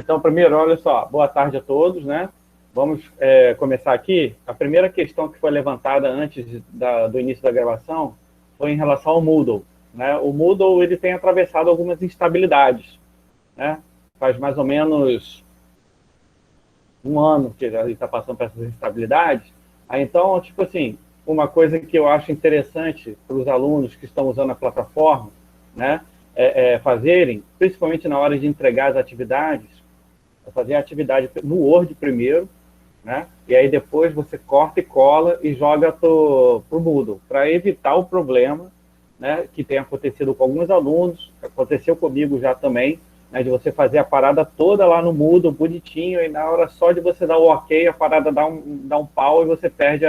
Então, primeiro, olha só, boa tarde a todos, né? Vamos começar aqui. A primeira questão que foi levantada antes do início da gravação foi em relação ao Moodle, né? O Moodle ele tem atravessado algumas instabilidades, né? Faz mais ou menos um ano que ele está passando por essas instabilidades. Aí, então, tipo assim, uma coisa que eu acho interessante para os alunos que estão usando a plataforma, né, fazerem, principalmente na hora de entregar as atividades, fazer a atividade no Word primeiro, né, e aí depois você corta e cola e joga para o Moodle, para evitar o problema, né, que tem acontecido com alguns alunos, aconteceu comigo já também, né, de você fazer a parada toda lá no Moodle, bonitinho, e na hora só de você dar o ok, a parada dá um pau e você perde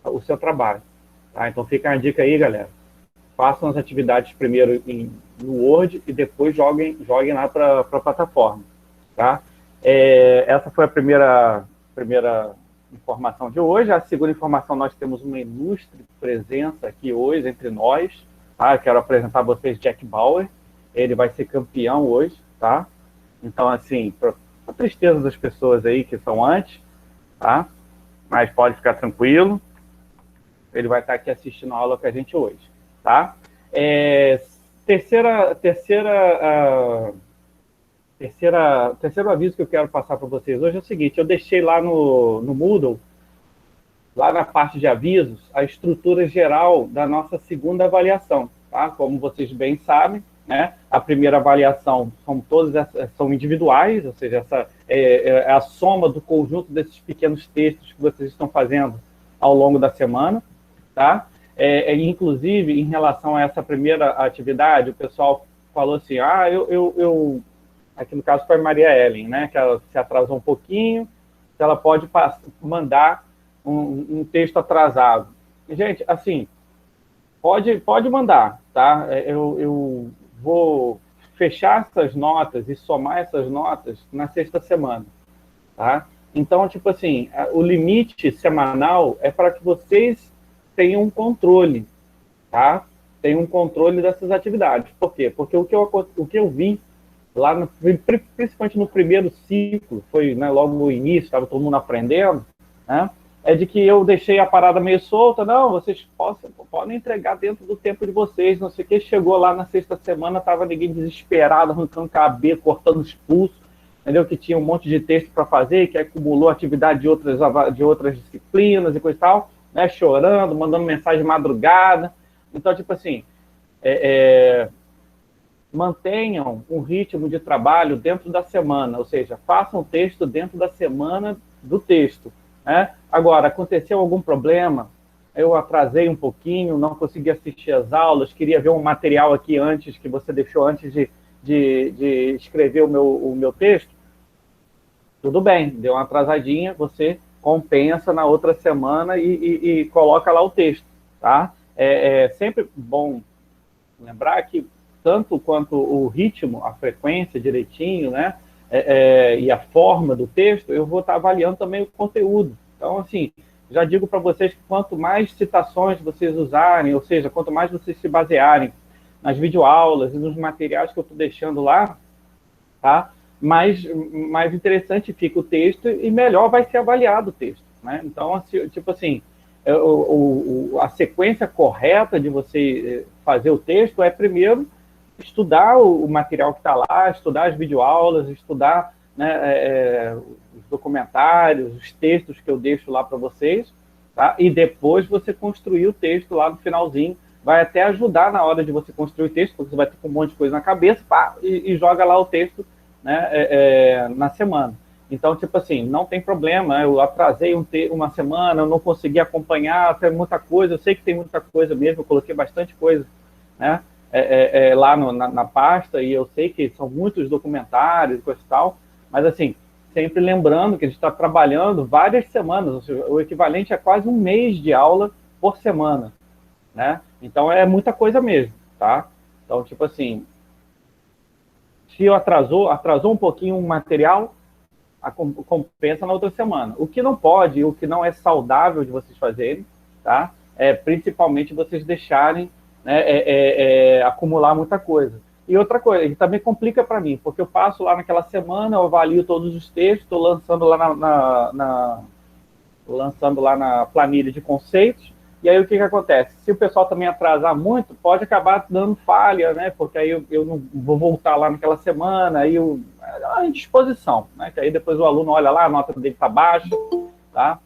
o seu trabalho. Tá? Então fica a dica aí, galera. Façam as atividades primeiro no Word e depois joguem lá para a plataforma. Tá? Essa foi a primeira informação de hoje. A segunda informação, nós temos uma ilustre presença aqui hoje entre nós. Tá? Eu quero apresentar a vocês Jack Bauer. Ele vai ser campeão hoje, tá? Então, assim, para a tristeza das pessoas aí que são antes, tá? Mas pode ficar tranquilo. Ele vai estar aqui assistindo a aula com a gente hoje, tá? Terceiro aviso que eu quero passar para vocês hoje é o seguinte: eu deixei lá no Moodle, lá na parte de avisos, a estrutura geral da nossa segunda avaliação, tá? Como vocês bem sabem, né? A primeira avaliação são individuais, ou seja, essa é a soma do conjunto desses pequenos textos que vocês estão fazendo ao longo da semana, tá? Inclusive, em relação a essa primeira atividade, o pessoal falou assim, aqui no caso foi a Maria Ellen, né? Que ela se atrasou um pouquinho, ela pode mandar um texto atrasado. Gente, assim, pode mandar, tá? Eu vou fechar essas notas e somar essas notas na sexta semana, tá? Então, tipo assim, o limite semanal é para que vocês tenham um controle, tá? Tenham um controle dessas atividades. Por quê? Porque o que eu vi lá, principalmente no primeiro ciclo, foi, né, logo no início, estava todo mundo aprendendo, né? É de que eu deixei a parada meio solta, não, vocês podem entregar dentro do tempo de vocês, não sei o que, chegou lá na sexta semana, estava ninguém desesperado, arrancando cabelo, cortando os pulsos, entendeu? Que tinha um monte de texto para fazer, que acumulou atividade de outras disciplinas e coisa e tal, né? Chorando, mandando mensagem de madrugada. Então, tipo assim, mantenham um ritmo de trabalho dentro da semana, ou seja, façam o texto dentro da semana do texto. Agora, aconteceu algum problema, eu atrasei um pouquinho, não consegui assistir às aulas, queria ver um material aqui antes, que você deixou antes de escrever o meu texto, tudo bem, deu uma atrasadinha, você compensa na outra semana e coloca lá o texto, tá? É sempre bom lembrar que tanto quanto o ritmo, a frequência direitinho, né? E a forma do texto, eu vou estar avaliando também o conteúdo. Então, assim, já digo para vocês que quanto mais citações vocês usarem, ou seja, quanto mais vocês se basearem nas videoaulas e nos materiais que eu estou deixando lá, tá? Mais interessante fica o texto e melhor vai ser avaliado o texto, né? Então, assim, tipo assim, a sequência correta de você fazer o texto é primeiro estudar o material que está lá, estudar as videoaulas, estudar, né, os documentários, os textos que eu deixo lá para vocês, tá? E depois você construir o texto lá no finalzinho. Vai até ajudar na hora de você construir o texto, porque você vai ter um monte de coisa na cabeça, pá, e joga lá o texto, né, na semana. Então, tipo assim, não tem problema, eu atrasei uma semana, eu não consegui acompanhar, tem muita coisa, eu sei que tem muita coisa mesmo, eu coloquei bastante coisa, né? Lá na pasta, e eu sei que são muitos documentários e coisa e tal, mas assim, sempre lembrando que a gente está trabalhando várias semanas, ou seja, o equivalente a quase um mês de aula por semana, né? Então é muita coisa mesmo, tá? Então, tipo assim, se atrasou um pouquinho o material, compensa na outra semana. O que não pode, o que não é saudável de vocês fazerem, tá? Principalmente vocês deixarem, né, acumular muita coisa. E outra coisa, que também complica para mim, porque eu passo lá naquela semana, eu avalio todos os textos, estou lançando lá lançando lá na planilha de conceitos, e aí o que acontece? Se o pessoal também atrasar muito, pode acabar dando falha, né? Porque aí eu não vou voltar lá naquela semana, aí a indisposição, né? Que aí depois o aluno olha lá, a nota dele está baixa, tá?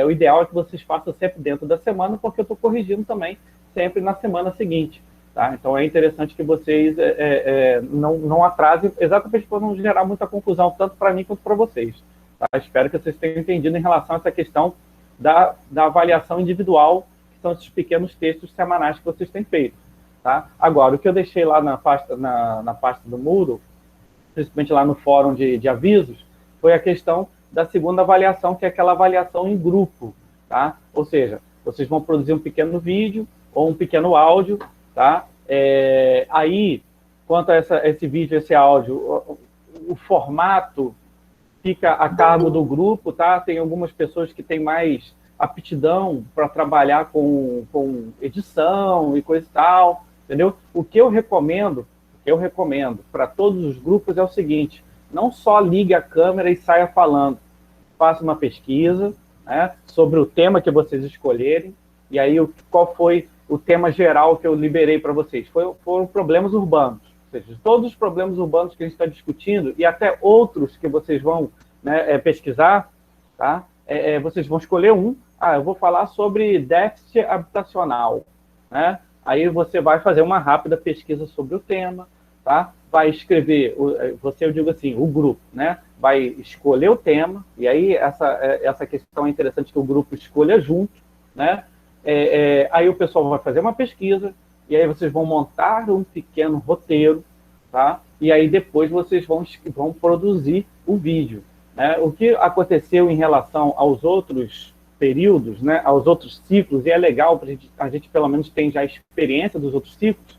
O ideal é que vocês façam sempre dentro da semana, porque eu estou corrigindo também sempre na semana seguinte. Tá? Então é interessante que vocês não atrasem, exatamente para não gerar muita confusão, tanto para mim quanto para vocês. Tá? Espero que vocês tenham entendido em relação a essa questão da avaliação individual, que são esses pequenos textos semanais que vocês têm feito. Tá? Agora, o que eu deixei lá na pasta do Moodle, principalmente lá no fórum de avisos, foi a questão da segunda avaliação, que é aquela avaliação em grupo. Tá? Ou seja, vocês vão produzir um pequeno vídeo ou um pequeno áudio, tá? Aí, quanto a esse vídeo, esse áudio, o formato fica a cargo do grupo, tá? Tem algumas pessoas que têm mais aptidão para trabalhar com edição e coisa e tal, entendeu? O que eu recomendo para todos os grupos é o seguinte: não só ligue a câmera e saia falando, faça uma pesquisa, né, sobre o tema que vocês escolherem, e aí qual foi o tema geral que eu liberei para vocês? Foram problemas urbanos. Ou seja, todos os problemas urbanos que a gente está discutindo, e até outros que vocês vão, né, pesquisar, tá? Vocês vão escolher um. Eu vou falar sobre déficit habitacional, né? Aí você vai fazer uma rápida pesquisa sobre o tema, tá? Vai escrever, eu digo assim, o grupo, né? Vai escolher o tema, e aí essa questão é interessante que o grupo escolha junto, né? Aí o pessoal vai fazer uma pesquisa, e aí vocês vão montar um pequeno roteiro, tá? E aí depois vocês vão produzir o vídeo, né? O que aconteceu em relação aos outros períodos, né? Aos outros ciclos, e é legal, a gente pelo menos tem já experiência dos outros ciclos,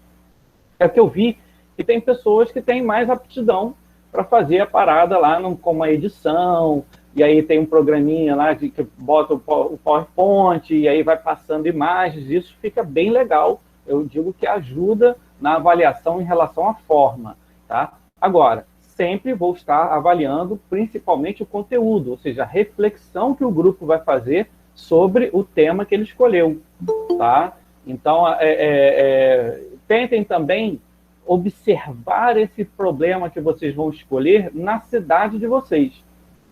é que eu vi que tem pessoas que têm mais aptidão para fazer a parada lá, como a edição, e aí tem um programinha lá que bota o PowerPoint, e aí vai passando imagens, isso fica bem legal. Eu digo que ajuda na avaliação em relação à forma, tá? Agora, sempre vou estar avaliando principalmente o conteúdo, ou seja, a reflexão que o grupo vai fazer sobre o tema que ele escolheu, tá? Então, tentem também observar esse problema que vocês vão escolher na cidade de vocês.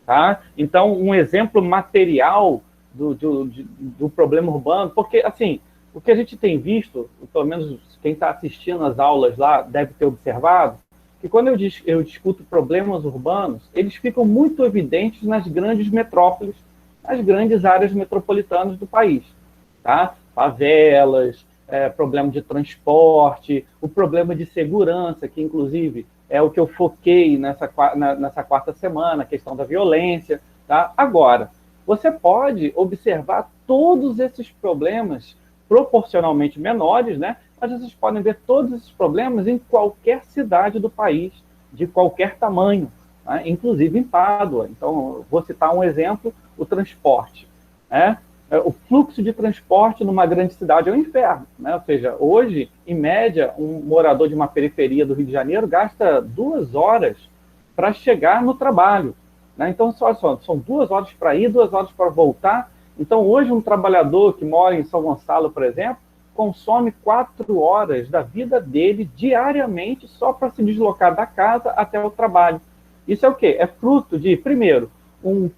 Tá? Então, um exemplo material do problema urbano, porque, assim, o que a gente tem visto, pelo menos quem está assistindo às aulas lá deve ter observado, que quando eu discuto problemas urbanos, eles ficam muito evidentes nas grandes metrópoles, nas grandes áreas metropolitanas do país. Tá? Favelas, problema de transporte, o problema de segurança, que, inclusive, é o que eu foquei nessa quarta semana, a questão da violência. Tá? Agora, você pode observar todos esses problemas proporcionalmente menores, né? Mas vocês podem ver todos esses problemas em qualquer cidade do país, de qualquer tamanho, né? Inclusive em Pádua. Então, vou citar um exemplo, o transporte. Né? O fluxo de transporte numa grande cidade é um inferno, né? Ou seja, hoje, em média, um morador de uma periferia do Rio de Janeiro gasta 2 horas para chegar no trabalho, né? Então, são 2 horas para ir, 2 horas para voltar. Então, hoje, um trabalhador que mora em São Gonçalo, por exemplo, consome 4 horas da vida dele diariamente só para se deslocar da casa até o trabalho. Isso é o quê? É fruto de, primeiro, um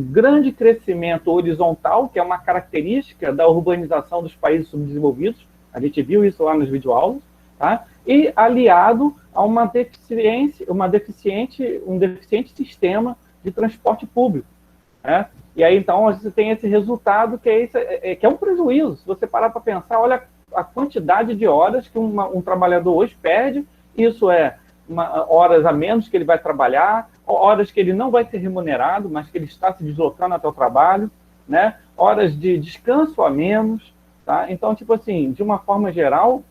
grande crescimento horizontal, que é uma característica da urbanização dos países subdesenvolvidos. A gente viu isso lá nas videoaulas, tá? E aliado a um deficiente sistema de transporte público, né? E aí, então, você tem esse resultado que é um prejuízo. Se você parar para pensar, olha a quantidade de horas que um trabalhador hoje perde, isso horas a menos que ele vai trabalhar, horas que ele não vai ser remunerado, mas que ele está se deslocando até o trabalho, né? Horas de descanso a menos, tá? Então, tipo assim, de uma forma geral,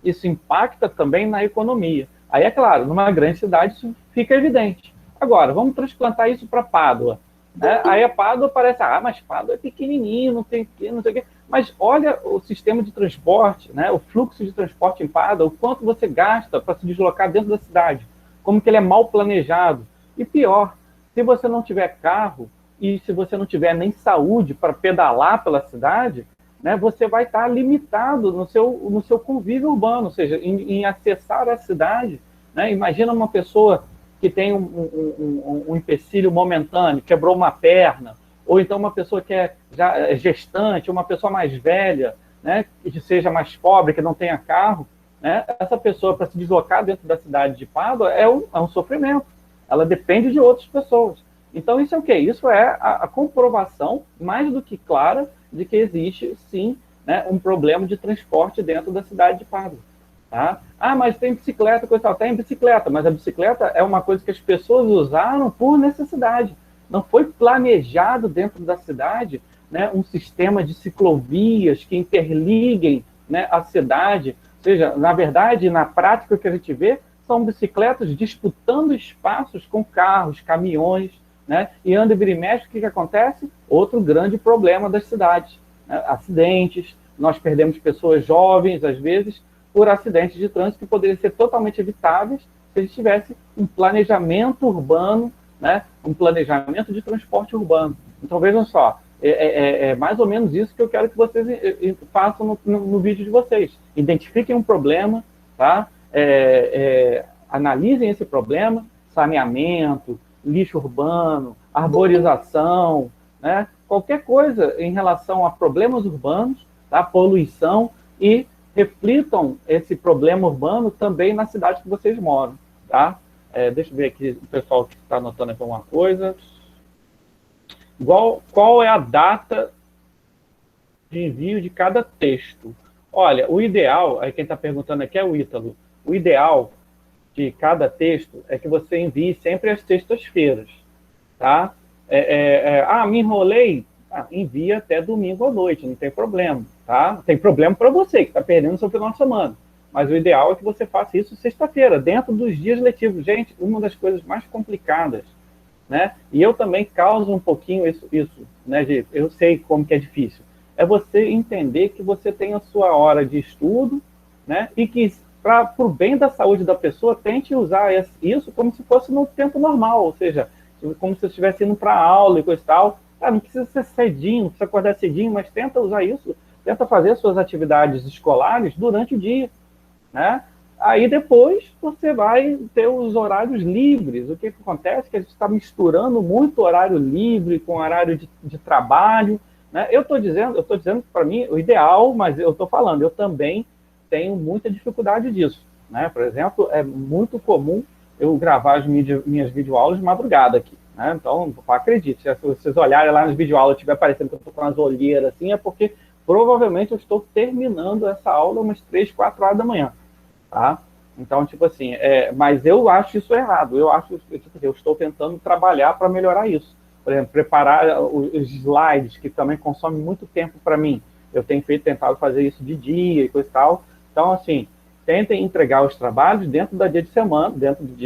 isso impacta também na economia. Aí, é claro, numa grande cidade isso fica evidente. Agora, vamos transplantar isso para Pádua, né? Aí a Pádua parece, mas Pádua é pequenininho, não sei o quê. Mas olha o sistema de transporte, né? O fluxo de transporte em Pada, o quanto você gasta para se deslocar dentro da cidade, como que ele é mal planejado. E pior, se você não tiver carro e se você não tiver nem saúde para pedalar pela cidade, né, você vai estar limitado no seu convívio urbano, ou seja, em acessar a cidade. Né? Imagina uma pessoa que tem um empecilho momentâneo, quebrou uma perna, ou então uma pessoa que é já gestante, uma pessoa mais velha, né, que seja mais pobre, que não tenha carro, né, essa pessoa, para se deslocar dentro da cidade de Pádua, é um sofrimento. Ela depende de outras pessoas. Então, isso é o quê? Isso é a comprovação, mais do que clara, de que existe, sim, né, um problema de transporte dentro da cidade de Pádua. Tá? Ah, mas tem bicicleta, coisa tal. Tem bicicleta, mas a bicicleta é uma coisa que as pessoas usaram por necessidade. Não foi planejado dentro da cidade, né, um sistema de ciclovias que interliguem, né, a cidade. Ou seja, na verdade, na prática, o que a gente vê são bicicletas disputando espaços com carros, caminhões, né? E anda e vira e mexe, o que acontece? Outro grande problema das cidades. Né? Acidentes, nós perdemos pessoas jovens, às vezes, por acidentes de trânsito que poderiam ser totalmente evitáveis se a gente tivesse um planejamento urbano, né? Um planejamento de transporte urbano. Então, vejam só, é mais ou menos isso que eu quero que vocês façam no vídeo de vocês. Identifiquem um problema, tá? Analisem esse problema, saneamento, lixo urbano, arborização, né? Qualquer coisa em relação a problemas urbanos, tá? Poluição, e reflitam esse problema urbano também na cidade que vocês moram. Tá? Deixa eu ver aqui o pessoal que está anotando aqui alguma coisa. Qual é a data de envio de cada texto? Olha, o ideal, aí quem está perguntando aqui é o Ítalo, o ideal de cada texto é que você envie sempre às sextas-feiras. Tá? Me enrolei? Envia até domingo à noite, não tem problema. Tá? Tem problema para você, que está perdendo o seu final de semana. Mas o ideal é que você faça isso sexta-feira, dentro dos dias letivos. Gente, uma das coisas mais complicadas, né? E eu também causo um pouquinho isso, né? Eu sei como que é difícil. É você entender que você tem a sua hora de estudo, né? E que, para o bem da saúde da pessoa, tente usar isso como se fosse no tempo normal, ou seja, como se você estivesse indo para aula e coisa e tal. Não precisa ser cedinho, não precisa acordar cedinho, mas tenta usar isso, tenta fazer suas atividades escolares durante o dia, né? Aí depois você vai ter os horários livres. O que acontece é que a gente está misturando muito horário livre com horário de trabalho, né? Eu estou dizendo que para mim o ideal, mas eu estou falando, eu também tenho muita dificuldade disso, né? Por exemplo, é muito comum eu gravar as minhas videoaulas de madrugada aqui, né? Então, acredite, se vocês olharem lá nas videoaulas e estiver parecendo que eu estou com umas olheiras assim, é porque provavelmente eu estou terminando essa aula umas 3, 4 horas da manhã. Tá? Então, tipo assim, mas eu acho isso errado. Eu estou tentando trabalhar para melhorar isso. Por exemplo, preparar os slides, que também consomem muito tempo para mim. Eu tenho tentado fazer isso de dia e coisa e tal. Então, assim, tentem entregar os trabalhos dentro do dia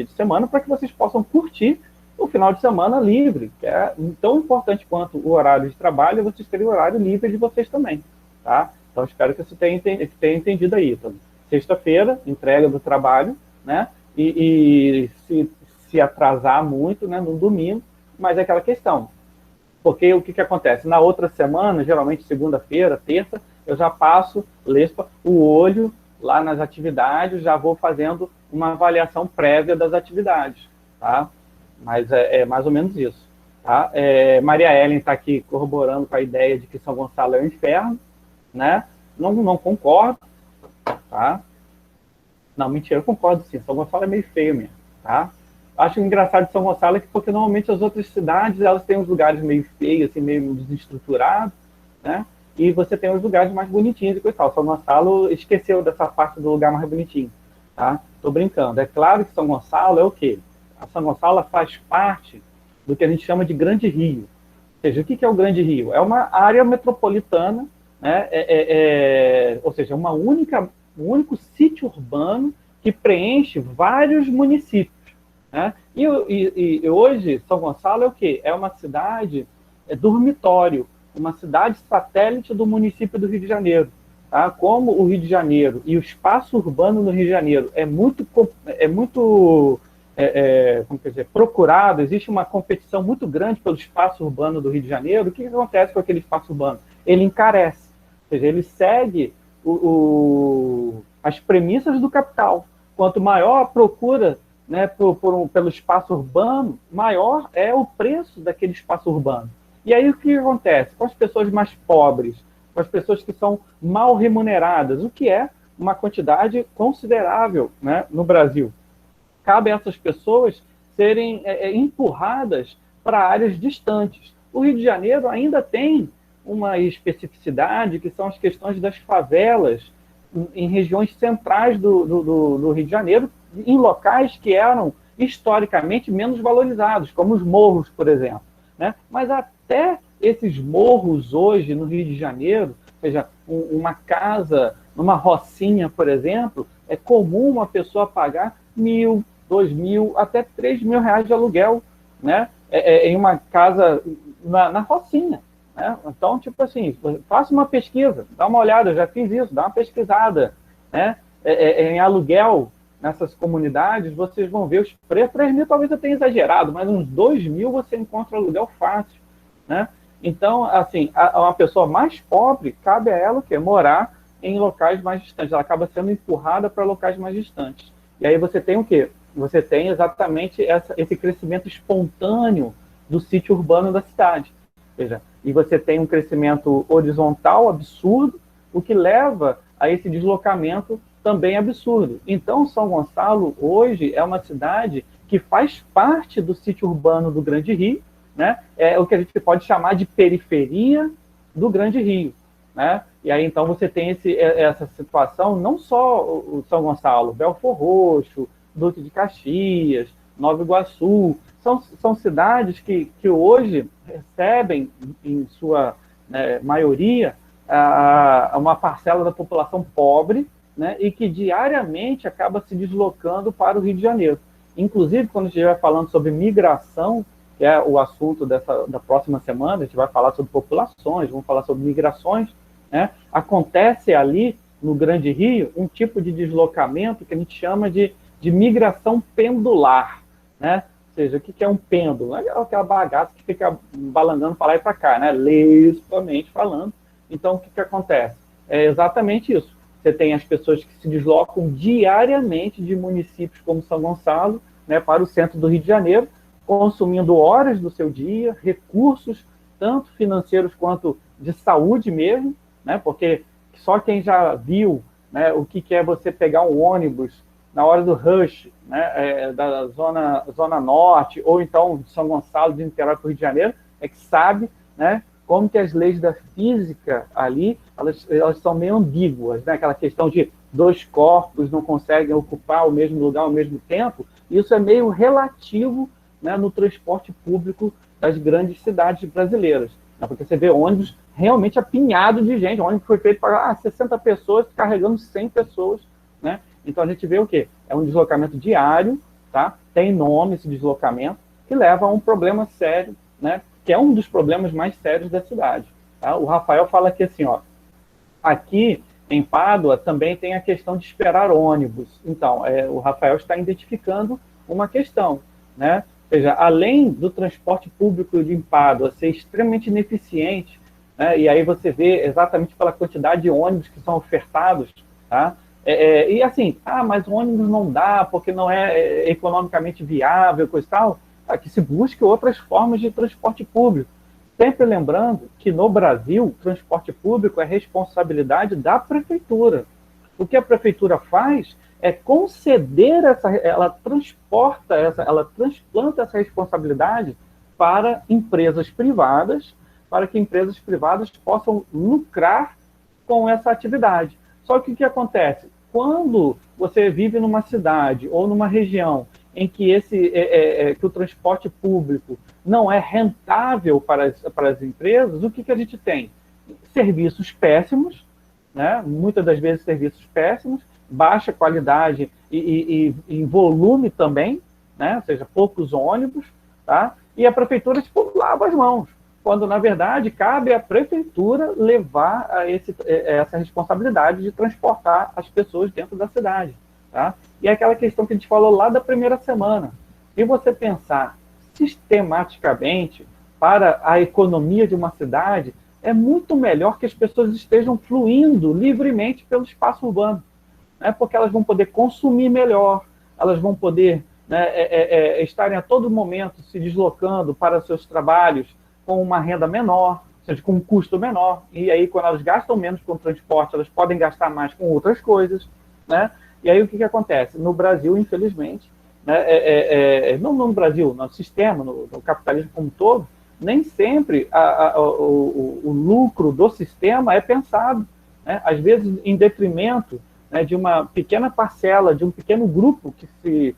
de semana, para que vocês possam curtir o final de semana livre, que é tão importante quanto o horário de trabalho, é vocês terem o horário livre de vocês também. Tá? Então, espero que você tenha entendido aí, então. Sexta-feira, entrega do trabalho, né? E se atrasar muito, né, no domingo, mas é aquela questão. Porque o que acontece? Na outra semana, geralmente segunda-feira, terça, eu já passo, lespa, o olho lá nas atividades, já vou fazendo uma avaliação prévia das atividades, tá? Mas é mais ou menos isso. Tá? Maria Ellen está aqui corroborando com a ideia de que São Gonçalo é o inferno, né? Não concordo. Tá? Não, mentira, eu concordo sim. São Gonçalo é meio feio mesmo. Tá? Acho engraçado de São Gonçalo porque normalmente as outras cidades elas têm uns lugares meio feios, assim, meio desestruturados, né? E você tem os lugares mais bonitinhos e coisa e tal. São Gonçalo esqueceu dessa parte do lugar mais bonitinho. Tá? Tô brincando. É claro que São Gonçalo é o quê? A São Gonçalo faz parte do que a gente chama de Grande Rio. Ou seja, o que é o Grande Rio? É uma área metropolitana, né? Ou seja, um único sítio urbano que preenche vários municípios. Né? E hoje, São Gonçalo é o quê? É uma cidade dormitório. uma cidade satélite do município do Rio de Janeiro. Tá? Como o Rio de Janeiro e o espaço urbano no Rio de Janeiro como quer dizer, procurado, existe uma competição muito grande pelo espaço urbano do Rio de Janeiro, o que acontece com aquele espaço urbano? Ele encarece, ou seja, ele segue as premissas do capital. Quanto maior a procura, né, pelo espaço urbano, maior é o preço daquele espaço urbano. E aí o que acontece? Com as pessoas mais pobres, com as pessoas que são mal remuneradas, o que é uma quantidade considerável, né, no Brasil. Cabe a essas pessoas serem empurradas para áreas distantes. O Rio de Janeiro ainda tem uma especificidade, que são as questões das favelas em regiões centrais do Rio de Janeiro, em locais que eram historicamente menos valorizados, como os morros, por exemplo. Né? Mas até esses morros hoje no Rio de Janeiro, ou seja, uma casa, numa rocinha, por exemplo, é comum uma pessoa pagar 1.000, 2.000, até 3.000 reais de aluguel, né? Em uma casa na rocinha. Né? Então, tipo assim, faça uma pesquisa, dá uma olhada, eu já fiz isso, dá uma pesquisada. Né? Em aluguel, nessas comunidades, vocês vão ver os preços. 3.000 talvez eu tenha exagerado, mas uns 2.000 você encontra aluguel fácil. Né? Então, assim, uma pessoa mais pobre, cabe a ela o quê? Morar em locais mais distantes. Ela acaba sendo empurrada para locais mais distantes. E aí você tem o quê? Você tem exatamente esse crescimento espontâneo do sítio urbano da cidade. Ou seja, e você tem um crescimento horizontal absurdo, o que leva a esse deslocamento também absurdo. Então, São Gonçalo, hoje, é uma cidade que faz parte do sítio urbano do Grande Rio, né? É o que a gente pode chamar de periferia do Grande Rio. Né? E aí, então, você tem essa situação, não só o São Gonçalo, Belfor Roxo, Duque de Caxias, Nova Iguaçu, são cidades que hoje recebem, em sua maioria, uma parcela da população pobre, né, e que diariamente acaba se deslocando para o Rio de Janeiro. Inclusive, quando a gente estiver falando sobre migração, que é o assunto da próxima semana, a gente vai falar sobre populações, vamos falar sobre migrações, né, acontece ali, no Grande Rio, um tipo de deslocamento que a gente chama de migração pendular, né? Ou seja, o que é um pêndulo? É aquela bagaça que fica balangando para lá e para cá, né? Lesbamente falando. Então, o que acontece? É exatamente isso. Você tem as pessoas que se deslocam diariamente de municípios como São Gonçalo, né, para o centro do Rio de Janeiro, consumindo horas do seu dia, recursos, tanto financeiros quanto de saúde mesmo, né? Porque só quem já viu, né, o que é você pegar um ônibus na hora do rush, né, da zona norte, ou então de São Gonçalo, de Niterói para o Rio de Janeiro, é que sabe, né, como que as leis da física ali, elas são meio ambíguas, né? Aquela questão de dois corpos não conseguem ocupar o mesmo lugar ao mesmo tempo, isso é meio relativo, né, no transporte público das grandes cidades brasileiras, né? Porque você vê ônibus realmente apinhado de gente, o ônibus foi feito para 60 pessoas, carregando 100 pessoas, né? Então a gente vê o quê? É um deslocamento diário, tá? Tem nome esse deslocamento, que leva a um problema sério, né? Que é um dos problemas mais sérios da cidade. Tá? O Rafael fala aqui assim, ó, aqui em Pádua também tem a questão de esperar ônibus. Então, o Rafael está identificando uma questão, né? Ou seja, além do transporte público de Pádua ser extremamente ineficiente, né? E aí você vê exatamente pela quantidade de ônibus que são ofertados, tá? E assim, mas o ônibus não dá porque não é economicamente viável, coisa e tal, que se busque outras formas de transporte público. Sempre lembrando que no Brasil, transporte público é responsabilidade da prefeitura. O que a prefeitura faz é conceder ela transplanta essa responsabilidade para empresas privadas, para que empresas privadas possam lucrar com essa atividade. Só que o que acontece? Quando você vive numa cidade ou numa região em que que o transporte público não é rentável para as empresas, o que a gente tem? Serviços péssimos, né? Muitas das vezes serviços péssimos, baixa qualidade e em volume também, né? Ou seja, poucos ônibus, tá? E a prefeitura, tipo, lava as mãos. quando, na verdade, cabe à prefeitura levar essa responsabilidade de transportar as pessoas dentro da cidade. Tá? E é aquela questão que a gente falou lá da primeira semana. Se você pensar sistematicamente para a economia de uma cidade, é muito melhor que as pessoas estejam fluindo livremente pelo espaço urbano, né? Porque elas vão poder consumir melhor, elas vão poder, né, estarem a todo momento se deslocando para seus trabalhos com uma renda menor, ou seja, com um custo menor. E aí, quando elas gastam menos com transporte, elas podem gastar mais com outras coisas, né? E aí, o que acontece? No Brasil, infelizmente, né, não no Brasil, no sistema, no capitalismo como um todo, nem sempre o lucro do sistema é pensado, né? Às vezes em detrimento, né, de uma pequena parcela, de um pequeno grupo que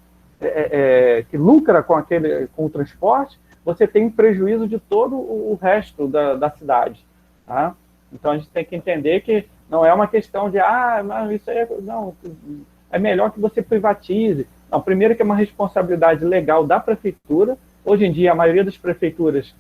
lucra com o transporte, você tem um prejuízo de todo o resto da cidade. Tá? Então a gente tem que entender que não é uma questão de não, isso aí é melhor que você privatize. Não, primeiro que é uma responsabilidade legal da prefeitura. Hoje em dia a maioria das prefeituras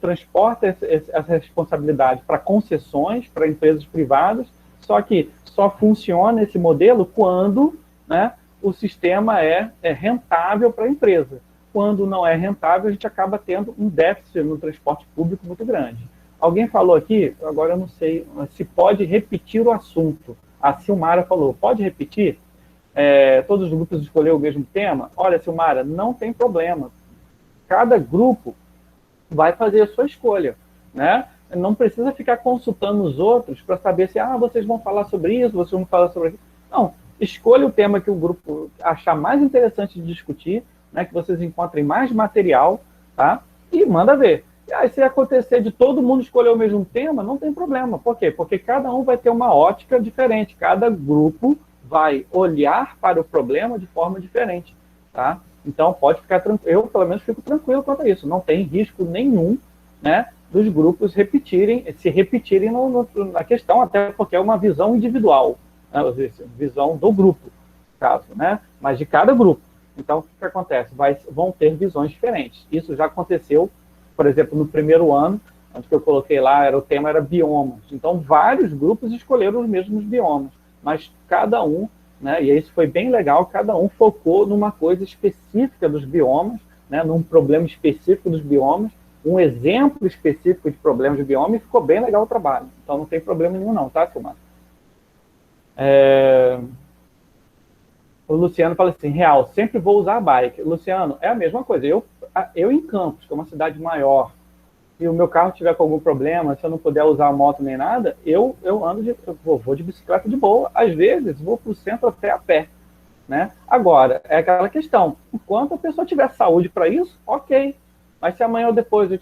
transporta essa responsabilidade para concessões, para empresas privadas, só que só funciona esse modelo quando, né, o sistema é rentável para a empresa. Quando não é rentável, a gente acaba tendo um déficit no transporte público muito grande. Alguém falou aqui, agora eu não sei se pode repetir o assunto. A Silmara falou, pode repetir? Todos os grupos escolheram o mesmo tema? Olha, Silmara, não tem problema. Cada grupo vai fazer a sua escolha, né? Não precisa ficar consultando os outros para saber se vocês vão falar sobre isso, vocês vão falar sobre aquilo. Não, escolha o tema que o grupo achar mais interessante de discutir, né, que vocês encontrem mais material, tá? E manda ver. E aí, se acontecer de todo mundo escolher o mesmo tema, não tem problema. Por quê? Porque cada um vai ter uma ótica diferente, cada grupo vai olhar para o problema de forma diferente, tá? Então, pode ficar tranquilo. Eu, pelo menos, fico tranquilo quanto a isso. Não tem risco nenhum, né, dos grupos se repetirem na questão, até porque é uma visão individual, né, visão do grupo, caso, né, mas de cada grupo. Então, o que acontece? Vão ter visões diferentes. Isso já aconteceu, por exemplo, no primeiro ano, onde que eu coloquei lá, o tema era biomas. Então, vários grupos escolheram os mesmos biomas, mas cada um, né, e isso foi bem legal, cada um focou numa coisa específica dos biomas, né, num problema específico dos biomas, um exemplo específico de problemas de bioma, e ficou bem legal o trabalho. Então, não tem problema nenhum não, tá, Silmar? O Luciano fala assim, real, sempre vou usar a bike. Luciano, é a mesma coisa. Eu em Campos, que é uma cidade maior, e o meu carro tiver com algum problema, se eu não puder usar a moto nem nada, eu vou de bicicleta de boa. Às vezes, vou para o centro até a pé. Né? Agora, é aquela questão, enquanto a pessoa tiver saúde para isso, ok. Mas se amanhã ou depois eu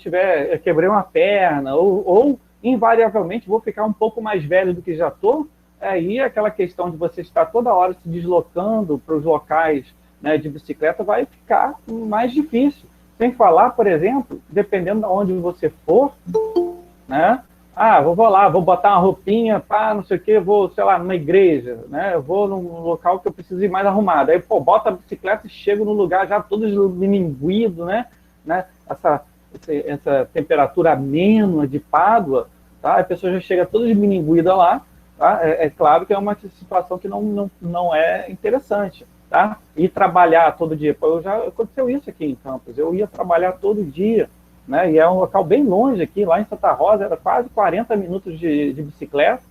quebrei uma perna, ou invariavelmente vou ficar um pouco mais velho do que já estou, aí aquela questão de você estar toda hora se deslocando para os locais, né, de bicicleta vai ficar mais difícil. Sem falar, por exemplo, dependendo de onde você for, né? Vou lá, vou botar uma roupinha, não sei o quê, vou, sei lá, numa igreja, né? Eu vou num local que eu preciso ir mais arrumado. Aí, bota a bicicleta e chego no lugar já todo esmininguido, né? Essa temperatura amena de Pádua, tá? A pessoa já chega toda esmininguida lá, tá? É claro que é uma situação que não é interessante, tá? Ir trabalhar todo dia. Aconteceu isso aqui em Campos, eu ia trabalhar todo dia, né? E é um local bem longe aqui, lá em Santa Rosa, era quase 40 minutos de bicicleta.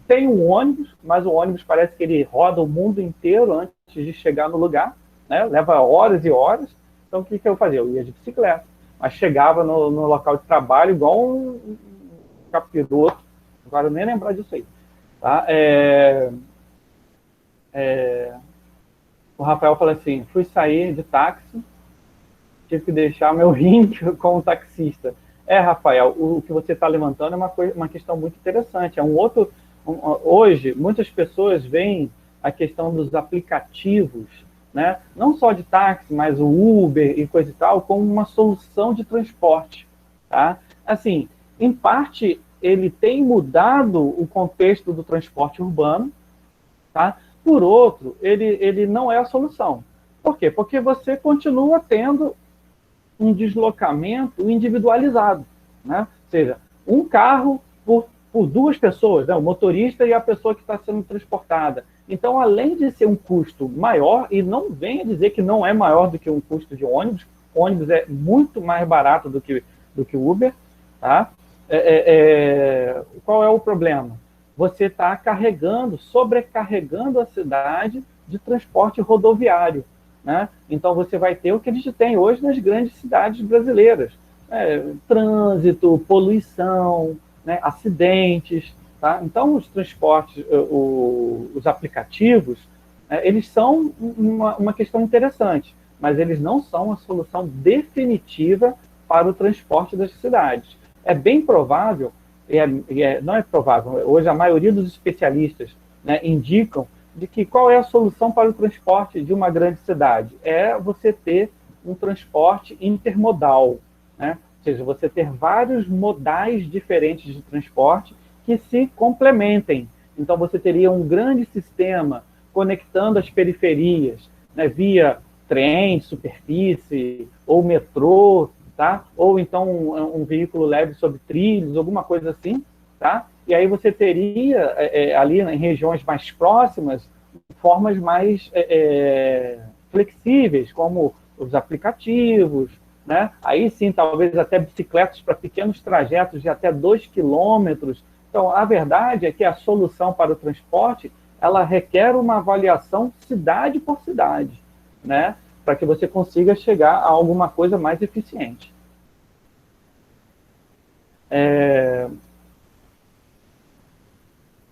Tem um ônibus, mas o ônibus parece que ele roda o mundo inteiro antes de chegar no lugar, né? Leva horas e horas. Então, o que eu fazia? Eu ia de bicicleta, mas chegava no local de trabalho igual um capiroto. Agora eu nem lembrar disso aí. Tá? O Rafael fala assim, fui sair de táxi, tive que deixar meu rim com o taxista. Rafael, o que você está levantando é uma questão muito interessante. Hoje, muitas pessoas veem a questão dos aplicativos, né? Não só de táxi, mas o Uber e coisa e tal, como uma solução de transporte. Tá? Assim, em parte, ele tem mudado o contexto do transporte urbano, tá? Por outro, ele não é a solução. Por quê? Porque você continua tendo um deslocamento individualizado, né? seja, um carro por duas pessoas, né? O motorista e a pessoa que está sendo transportada. Então, além de ser um custo maior, e não venha dizer que não é maior do que um custo de ônibus, ônibus é muito mais barato do que o Uber, tá? Qual é o problema? Você está sobrecarregando a cidade de transporte rodoviário, né? Então, você vai ter o que a gente tem hoje nas grandes cidades brasileiras. Trânsito, poluição, né, acidentes. Tá? Então, os transportes, os aplicativos, eles são uma questão interessante, mas eles não são a solução definitiva para o transporte das cidades. É bem provável, não é provável, hoje a maioria dos especialistas, né, indicam de que qual é a solução para o transporte de uma grande cidade? É você ter um transporte intermodal, né? Ou seja, você ter vários modais diferentes de transporte que se complementem. Então, você teria um grande sistema conectando as periferias, né, via trem, superfície, ou metrô, tá? Ou então um veículo leve sobre trilhos, alguma coisa assim, tá? E aí você teria, ali em regiões mais próximas, formas mais flexíveis, como os aplicativos, né? Aí sim, talvez até bicicletas para pequenos trajetos de até 2 quilômetros. Então, a verdade é que a solução para o transporte, ela requer uma avaliação cidade por cidade, né? Para que você consiga chegar a alguma coisa mais eficiente.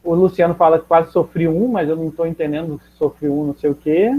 O Luciano fala que quase sofri mas eu não estou entendendo se sofri não sei o quê.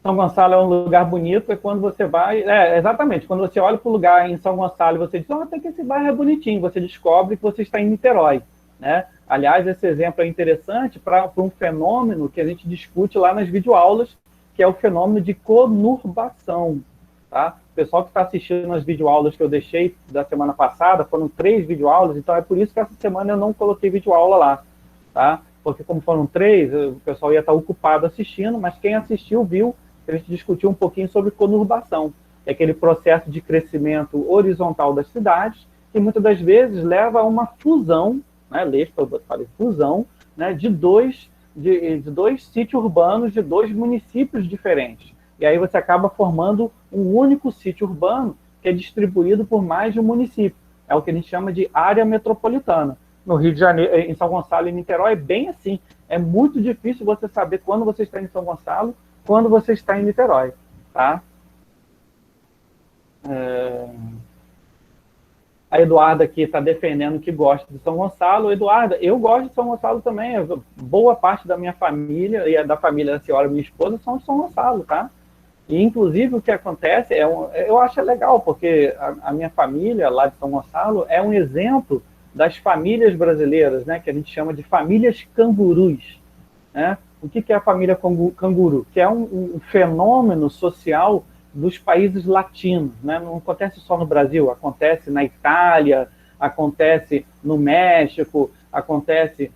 São Gonçalo é um lugar bonito, é quando você vai... exatamente, quando você olha para o lugar em São Gonçalo e você diz, até que esse bairro é bonitinho, você descobre que você está em Niterói, né? Aliás, esse exemplo é interessante para um fenômeno que a gente discute lá nas videoaulas, que é o fenômeno de conurbação, tá? O pessoal que está assistindo as videoaulas que eu deixei da semana passada, foram 3 videoaulas, então é por isso que essa semana eu não coloquei videoaula lá, tá? Porque como foram 3, o pessoal ia estar ocupado assistindo, mas quem assistiu viu que a gente discutiu um pouquinho sobre conurbação, é aquele processo de crescimento horizontal das cidades, que muitas das vezes leva a uma fusão, né, fusão, né, de dois sítios urbanos, de 2 municípios diferentes. E aí você acaba formando um único sítio urbano que é distribuído por mais de um município. É o que a gente chama de área metropolitana. No Rio de Janeiro, em São Gonçalo e Niterói, é bem assim. É muito difícil você saber quando você está em São Gonçalo, quando você está em Niterói. Tá? A Eduarda aqui está defendendo que gosta de São Gonçalo. Eduarda, eu gosto de São Gonçalo também. Boa parte da minha família e da família da senhora, minha esposa, são de São Gonçalo, tá? E, inclusive, o que acontece, eu acho legal, porque a minha família lá de São Gonçalo é um exemplo das famílias brasileiras, né, que a gente chama de famílias cangurus. Né? O que é a família canguru? Que é um fenômeno social dos países latinos. Né? Não acontece só no Brasil, acontece na Itália, acontece no México, acontece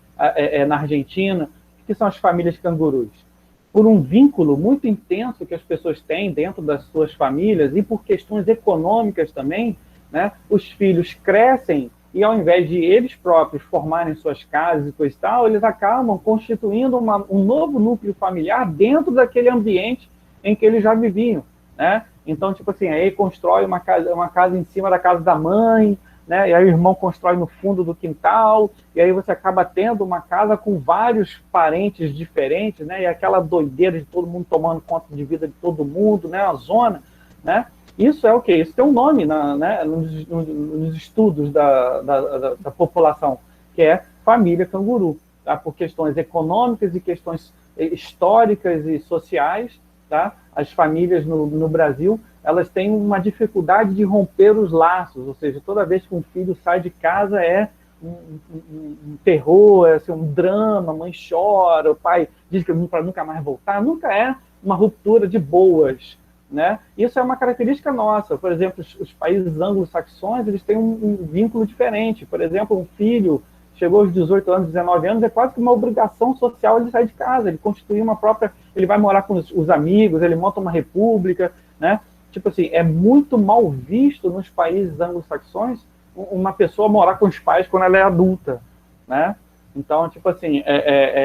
na Argentina, que são as famílias cangurus. Por um vínculo muito intenso que as pessoas têm dentro das suas famílias e por questões econômicas também, né, os filhos crescem e ao invés de eles próprios formarem suas casas e coisa e tal, eles acabam constituindo um novo núcleo familiar dentro daquele ambiente em que eles já viviam, né? Então, tipo assim, aí constrói uma casa em cima da casa da mãe, né? E aí o irmão constrói no fundo do quintal, e aí você acaba tendo uma casa com vários parentes diferentes, né? E aquela doideira de todo mundo tomando conta de vida de todo mundo, né? A zona, né? Isso é o quê? Isso tem um nome né, nos estudos da população, que é família canguru, tá? Por questões econômicas e questões históricas e sociais, tá? As famílias no Brasil, elas têm uma dificuldade de romper os laços, ou seja, toda vez que um filho sai de casa é um terror, é assim, um drama, a mãe chora, o pai diz que para nunca mais voltar, nunca é uma ruptura de boas, né? Isso é uma característica nossa. Por exemplo, os países anglo-saxões, eles têm um vínculo diferente. Por exemplo, um filho chegou aos 18 anos, 19 anos, é quase que uma obrigação social ele sair de casa, ele constituir uma própria, ele vai morar com os amigos, ele monta uma república, né? Tipo assim, é muito mal visto nos países anglo-saxões uma pessoa morar com os pais quando ela é adulta, né? Então, tipo assim,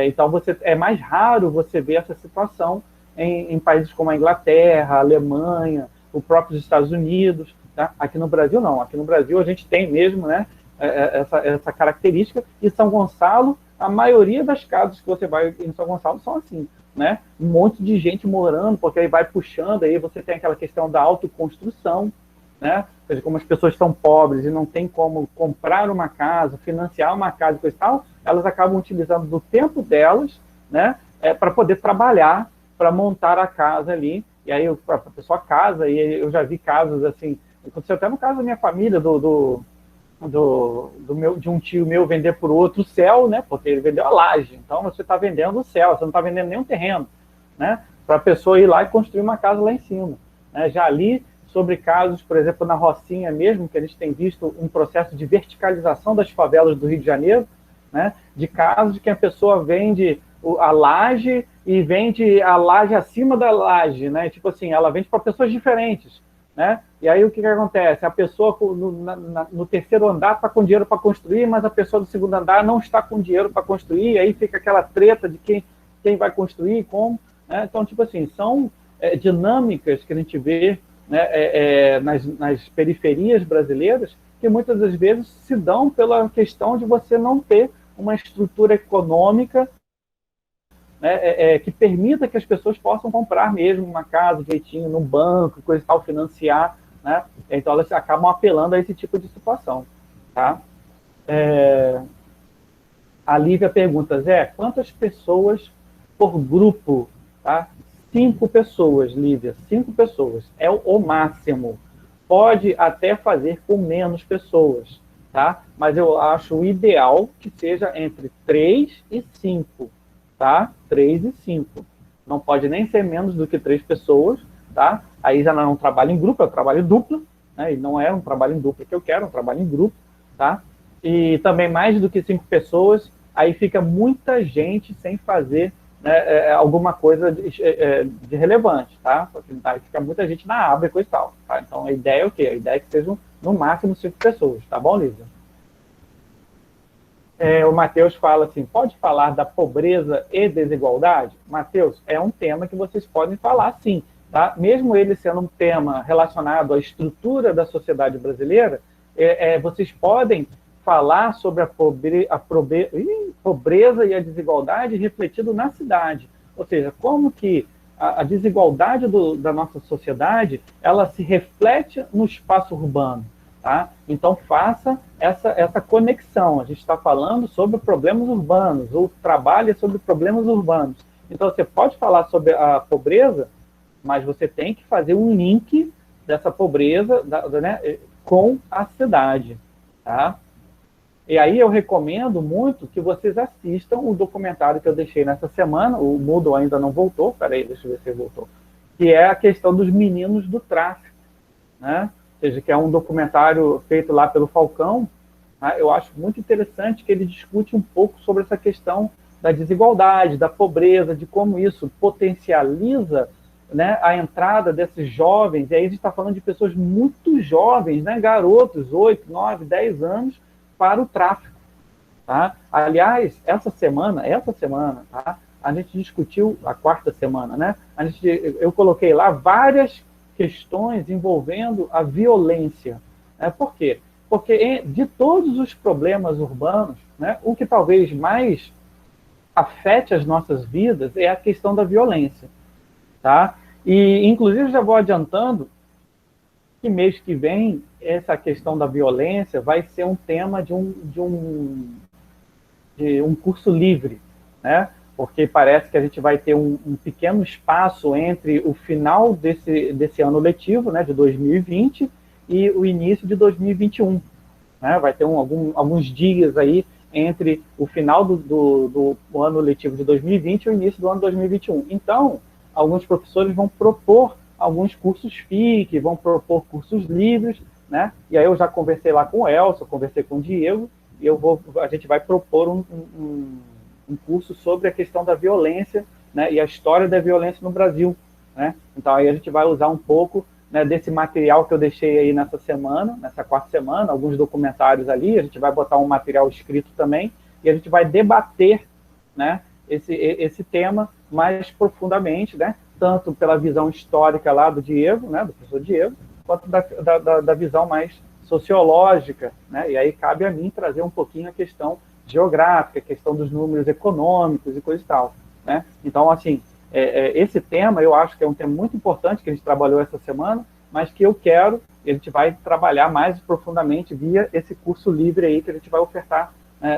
então é mais raro você ver essa situação em países como a Inglaterra, a Alemanha, os próprios Estados Unidos, tá? Aqui no Brasil não. Aqui no Brasil a gente tem mesmo, né, essa característica. E São Gonçalo, a maioria das casas que você vai em São Gonçalo são assim, né? Um monte de gente morando, porque aí vai puxando, aí você tem aquela questão da autoconstrução, né? Ou seja, como as pessoas são pobres e não tem como comprar uma casa, financiar uma casa e coisa e tal, elas acabam utilizando do tempo delas, né, para poder trabalhar, para montar a casa ali. E aí a pessoa casa, e eu já vi casos assim, aconteceu até no caso da minha família, de um tio meu vender por outro o céu, né? Porque ele vendeu a laje. Então você está vendendo o céu, você não está vendendo nenhum terreno, né? Para a pessoa ir lá e construir uma casa lá em cima, né? Já li sobre casos, por exemplo, na Rocinha mesmo, que a gente tem visto um processo de verticalização das favelas do Rio de Janeiro, né? De casos de que a pessoa vende a laje e vende a laje acima da laje, né? Tipo assim, ela vende para pessoas diferentes, né? E aí o que acontece? A pessoa no terceiro andar está com dinheiro para construir, mas a pessoa do segundo andar não está com dinheiro para construir, e aí fica aquela treta de quem vai construir e como, né? Então, tipo assim, são dinâmicas que a gente vê, né, nas periferias brasileiras, que muitas das vezes se dão pela questão de você não ter uma estrutura econômica, né, que permita que as pessoas possam comprar mesmo uma casa direitinho, num banco, coisa e tal, financiar, né? Então elas acabam apelando a esse tipo de situação, tá? A Lívia pergunta, Zé, quantas pessoas por grupo, tá? 5 pessoas, Lívia, 5 pessoas, é o máximo. Pode até fazer com menos pessoas, tá? Mas eu acho o ideal que seja entre 3 e 5, tá? 3 e 5. Não pode nem ser menos do que 3 pessoas, tá? Aí já não é um trabalho em grupo, é um trabalho duplo, né? E não é um trabalho em dupla que eu quero, é um trabalho em grupo, tá? E também mais do que 5 pessoas, aí fica muita gente sem fazer, né, alguma coisa de relevante, tá? Porque aí fica muita gente na aba e coisa e tal, tá? Então a ideia é o quê? A ideia é que sejam no máximo 5 pessoas, tá bom, Lívia? O Matheus fala assim, pode falar da pobreza e desigualdade? Matheus, é um tema que vocês podem falar sim, tá? Mesmo ele sendo um tema relacionado à estrutura da sociedade brasileira, vocês podem falar sobre a pobreza e a desigualdade refletido na cidade. Ou seja, como que a desigualdade da nossa sociedade, ela se reflete no espaço urbano. Tá? Então, faça essa conexão. A gente está falando sobre problemas urbanos, o trabalho é sobre problemas urbanos. Então, você pode falar sobre a pobreza, mas você tem que fazer um link dessa pobreza, né, com a cidade. Tá? E aí eu recomendo muito que vocês assistam o documentário que eu deixei nessa semana, o Moodle ainda não voltou, peraí, deixa eu ver se ele voltou, que é a questão dos meninos do tráfico, né? Ou seja, que é um documentário feito lá pelo Falcão, né? Eu acho muito interessante que ele discute um pouco sobre essa questão da desigualdade, da pobreza, de como isso potencializa, né, a entrada desses jovens, e aí a gente está falando de pessoas muito jovens, né, garotos, 8, 9, 10 anos, para o tráfico. Tá? Aliás, essa semana, tá, a gente discutiu, a quarta semana, né, eu coloquei lá várias questões envolvendo a violência. Né? Por quê? Porque de todos os problemas urbanos, né, o que talvez mais afete as nossas vidas é a questão da violência. Tá? E, inclusive, já vou adiantando que mês que vem, essa questão da violência vai ser um tema de um curso livre, né? Porque parece que a gente vai ter um pequeno espaço entre o final desse ano letivo, né, de 2020, e o início de 2021. Né? Vai ter alguns dias aí entre o final do ano letivo de 2020 e o início do ano 2021. Então, alguns professores vão propor alguns cursos FIC, vão propor cursos livres, né? E aí eu já conversei lá com o Elcio, conversei com o Diego, e a gente vai propor um curso sobre a questão da violência, né, e a história da violência no Brasil, né? Então aí a gente vai usar um pouco, né, desse material que eu deixei aí nessa semana, nessa quarta semana, alguns documentários ali, a gente vai botar um material escrito também, e a gente vai debater, né, esse tema mais profundamente, né, tanto pela visão histórica lá do Diego, né, do professor Diego, quanto da visão mais sociológica, né, e aí cabe a mim trazer um pouquinho a questão geográfica, a questão dos números econômicos e coisa e tal, né. Então, assim, esse tema eu acho que é um tema muito importante que a gente trabalhou essa semana, mas que a gente vai trabalhar mais profundamente via esse curso livre aí que a gente vai ofertar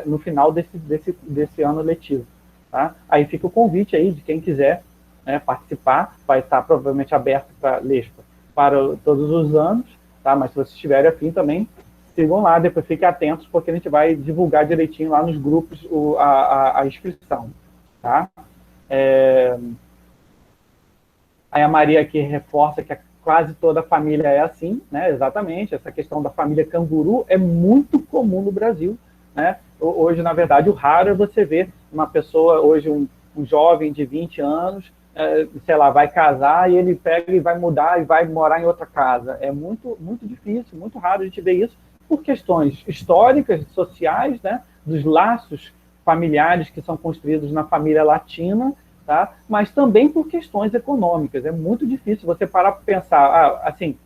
no final desse ano letivo. Tá? Aí fica o convite aí de quem quiser, né, participar, vai estar provavelmente aberto para LESPA para todos os anos, tá? Mas se vocês estiverem afim também, sigam lá, depois fiquem atentos, porque a gente vai divulgar direitinho lá nos grupos a inscrição. Tá? Aí a Maria aqui reforça que quase toda a família é assim, né? Exatamente, essa questão da família canguru é muito comum no Brasil, né? Hoje, na verdade, o raro é você ver uma pessoa, hoje um jovem de 20 anos, sei lá, vai casar e ele pega e vai mudar e vai morar em outra casa. É muito, muito difícil, muito raro a gente ver isso por questões históricas, sociais, né? Dos laços familiares que são construídos na família latina, tá? Mas também por questões econômicas. É muito difícil você parar para pensar, assim,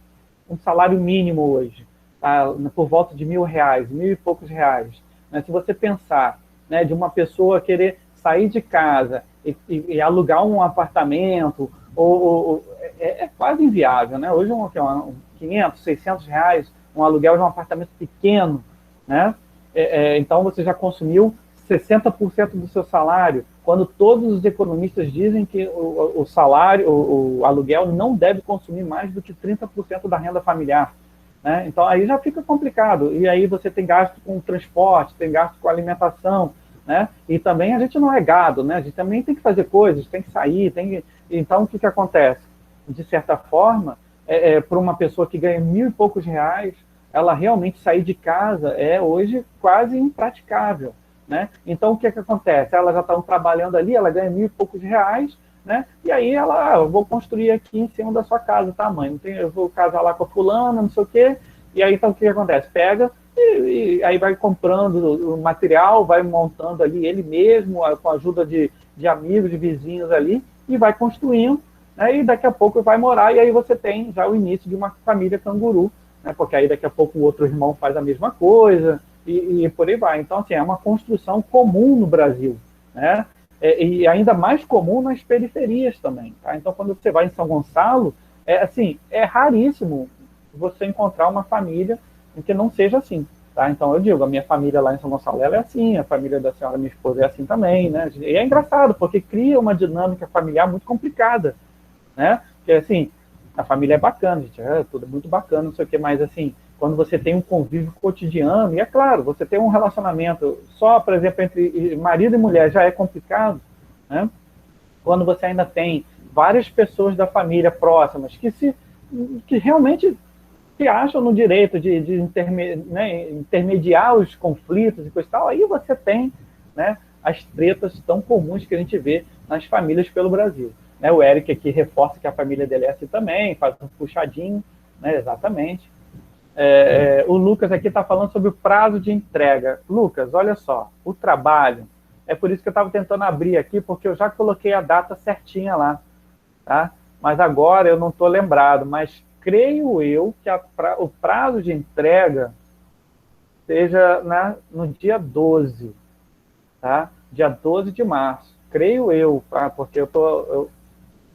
um salário mínimo hoje, tá? Por volta de R$1.000, 1.000 e poucos reais. Né? Se você pensar, né, de uma pessoa querer sair de casa e alugar um apartamento, é quase inviável. Né? Hoje, 500, 600 reais, um aluguel de um apartamento pequeno, né? Então você já consumiu 60% do seu salário, quando todos os economistas dizem que o salário, o aluguel não deve consumir mais do que 30% da renda familiar. Né? Então aí já fica complicado. E aí você tem gasto com transporte, tem gasto com alimentação, né? E também a gente não é gado, né? A gente também tem que fazer coisas, tem que sair, Então o que acontece? De certa forma, para uma pessoa que ganha 1.000 e poucos reais, ela realmente sair de casa é hoje quase impraticável. Né? Então, o que acontece? Elas já estão trabalhando ali, ela ganha 1.000 e poucos reais, né? E aí eu vou construir aqui em cima da sua casa, tá, mãe? Eu vou casar lá com a fulana, não sei o quê. E aí, então, o que acontece? Pega e aí vai comprando o material, vai montando ali ele mesmo, com a ajuda de amigos, de vizinhos ali, e vai construindo, né? E daqui a pouco vai morar, e aí você tem já o início de uma família canguru, né? Porque aí daqui a pouco o outro irmão faz a mesma coisa, e por aí vai. Então, assim, é uma construção comum no Brasil, né? E ainda mais comum nas periferias também. Tá? Então, quando você vai em São Gonçalo, é raríssimo você encontrar uma família em que não seja assim. Tá? Então, eu digo, a minha família lá em São Gonçalo ela é assim, a família da senhora, minha esposa, é assim também. Né? E é engraçado, porque cria uma dinâmica familiar muito complicada. Né? Porque, assim, a família é bacana, gente, tudo muito bacana, não sei o que, mas, assim, quando você tem um convívio cotidiano, e é claro, você tem um relacionamento só, por exemplo, entre marido e mulher já é complicado, né? Quando você ainda tem várias pessoas da família próximas que realmente se acham no direito de intermediar os conflitos e coisa e tal, aí você tem, né, as tretas tão comuns que a gente vê nas famílias pelo Brasil. Né? O Eric aqui reforça que a família dele é assim também, faz um puxadinho, né, exatamente. O Lucas aqui está falando sobre o prazo de entrega. Lucas, olha só, o trabalho, é por isso que eu estava tentando abrir aqui, porque eu já coloquei a data certinha lá, tá? Mas agora eu não estou lembrado, mas creio eu que o prazo de entrega seja no dia 12, tá? Dia 12 de março, creio eu, tá? Porque eu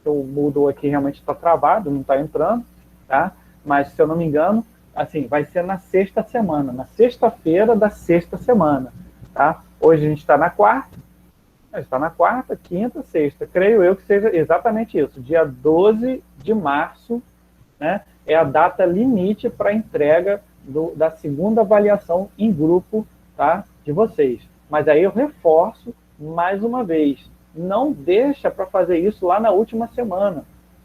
mudo aqui, realmente está travado, não está entrando, tá? Mas se eu não me engano, assim, vai ser na sexta semana, na sexta-feira da sexta semana, tá? Hoje a gente está na quarta, quinta, sexta. Creio eu que seja exatamente isso. Dia 12 de março, né, é a data limite para a entrega da segunda avaliação em grupo, tá, de vocês. Mas aí eu reforço mais uma vez, não deixa para fazer isso lá na última semana.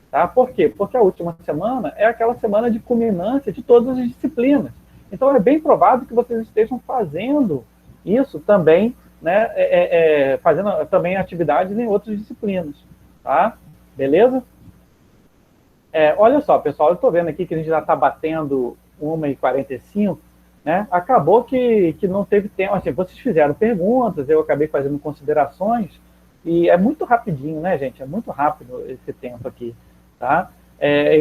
Tá? Por quê? Porque a última semana é aquela semana de culminância de todas as disciplinas. Então, é bem provável que vocês estejam fazendo isso também, né, fazendo também atividades em outras disciplinas, tá? Beleza? Olha só, pessoal, eu estou vendo aqui que a gente já está batendo 1h45, né? Acabou que não teve tempo, assim, vocês fizeram perguntas, eu acabei fazendo considerações, e é muito rapidinho, né, gente? É muito rápido esse tempo aqui, tá?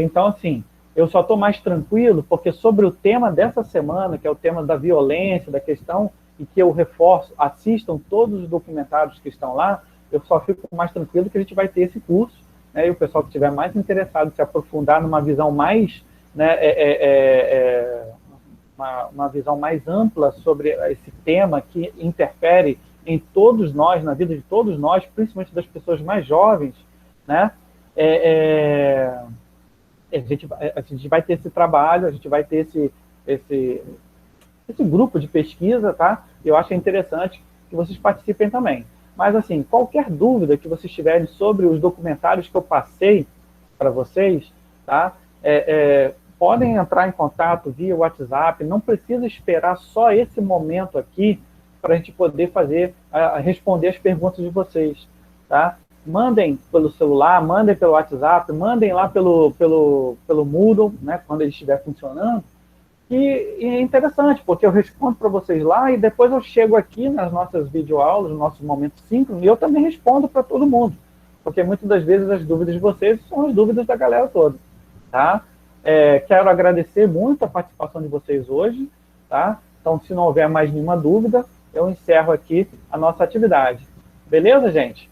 Então, assim, eu só estou mais tranquilo porque sobre o tema dessa semana, que é o tema da violência, da questão, e que eu reforço, assistam todos os documentários que estão lá, eu só fico mais tranquilo que a gente vai ter esse curso, né, e o pessoal que estiver mais interessado em se aprofundar numa visão mais, né, uma visão mais ampla sobre esse tema que interfere em todos nós, na vida de todos nós, principalmente das pessoas mais jovens, né, a gente vai ter esse trabalho, a gente vai ter esse grupo de pesquisa, tá? Eu acho interessante que vocês participem também. Mas, assim, qualquer dúvida que vocês tiverem sobre os documentários que eu passei para vocês, tá? Podem entrar em contato via WhatsApp, não precisa esperar só esse momento aqui para a gente poder responder as perguntas de vocês, tá? Mandem pelo celular, mandem pelo WhatsApp, mandem lá pelo Moodle, né, quando ele estiver funcionando, e é interessante, porque eu respondo para vocês lá e depois eu chego aqui nas nossas videoaulas, nos nossos momentos síncronos, e eu também respondo para todo mundo. Porque muitas das vezes as dúvidas de vocês são as dúvidas da galera toda. Tá? Quero agradecer muito a participação de vocês hoje. Tá? Então, se não houver mais nenhuma dúvida, eu encerro aqui a nossa atividade. Beleza, gente?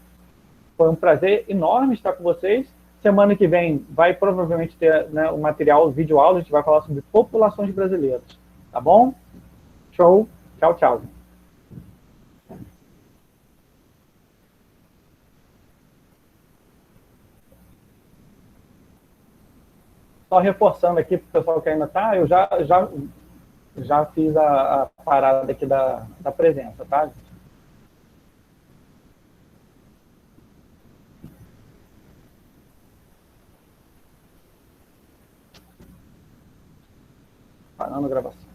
Foi um prazer enorme estar com vocês. Semana que vem vai provavelmente ter, né, um material, vídeo aula, a gente vai falar sobre populações brasileiras. Tá bom? Show. Tchau, tchau. Só reforçando aqui para o pessoal que ainda está, eu já fiz a parada aqui da presença, tá? Parando a gravação.